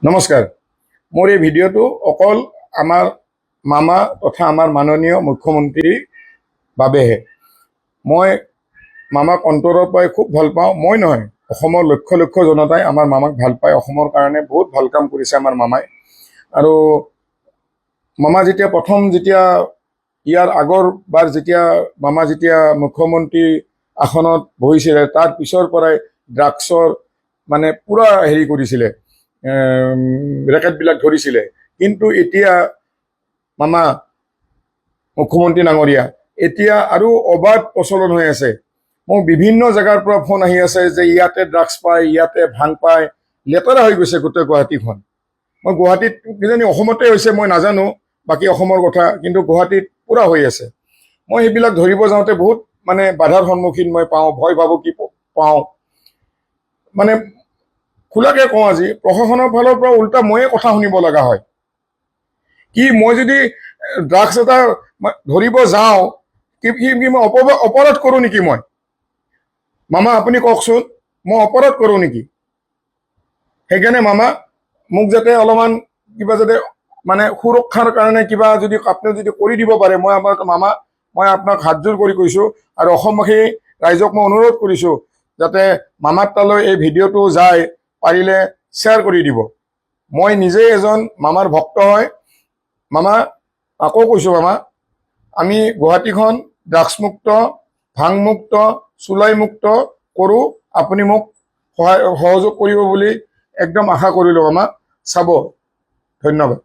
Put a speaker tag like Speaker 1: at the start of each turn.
Speaker 1: নমস্কাৰ। মোৰ এই ভিডিঅ'টো অকল আমাৰ মামা তথা আমাৰ মাননীয় মুখ্যমন্ত্ৰীৰ বাবেহে। মই মামাক অন্তৰৰ পৰাই খুব ভাল পাওঁ। মই নহয়, অসমৰ লক্ষ লক্ষ জনতাই আমাৰ মামাক ভাল পায়। অসমৰ কাৰণে বহুত ভাল কাম কৰিছে আমাৰ মামাই। আৰু মামা যেতিয়া ইয়াৰ আগৰবাৰ মামা যেতিয়া মুখ্যমন্ত্ৰী আসনত বহিছিলে, তাৰ পিছৰ পৰাই ড্ৰাগছৰ মানে পুৰা হেৰি কৰিছিলে, ৰেকেটবিলাক ধৰিছিলে। কিন্তু এতিয়া মামা মুখ্যমন্ত্ৰী ডাঙৰীয়া এতিয়া আৰু অবাধ প্ৰচলন হৈ আছে। মোক বিভিন্ন জেগাৰ পৰা ফোন আহি আছে যে ইয়াতে ড্ৰাগছ পায়, ইয়াতে ভাং পায়, লেতেৰা হৈ গৈছে গোটেই গুৱাহাটীখন। মই গুৱাহাটীত কিজানি অসমতে হৈছে, মই নাজানো বাকী অসমৰ কথা, কিন্তু গুৱাহাটীত পুৰা হৈ আছে। মই সেইবিলাক ধৰিব যাওঁতে বহুত মানে বাধাৰ সন্মুখীন মই পাওঁ, ভয় ভাবুকি পাওঁ। মানে খোলাকে কওঁ, আজি প্ৰশাসনৰ ফালৰ পৰা উল্টা ময়ে কথা শুনিব লগা হয়। কি মই যদি ড্ৰাগছ এটা ধৰিব যাওঁ, মই অপৰাধ কৰোঁ নেকি? মই মামা আপুনি কওকচোন, মই অপৰাধ কৰোঁ নেকি? সেইকাৰণে মামা মোক যাতে অলপমান কিবা যাতে মানে সুৰক্ষাৰ কাৰণে কিবা যদি আপুনি যদি কৰি দিব পাৰে, মই আপোনাক হাতযোৰ কৰি কৈছোঁ। আৰু অসমবাসী ৰাইজক মই অনুৰোধ কৰিছোঁ যাতে মামাৰ তালৈ এই ভিডিঅ'টো যায়, পাৰিলে শ্বেয়াৰ কৰি দিব। মই নিজেই এজন মামাৰ ভক্ত হয়। মামা আকৌ কৈছোঁ, মামা আমি গুৱাহাটীখন ড্ৰাগছমুক্ত, ভাংমুক্ত, চুলাইমুক্ত কৰোঁ। আপুনি মোক সহযোগ কৰিব বুলি একদম আশা কৰিলোঁ। মামা চাব, ধন্যবাদ।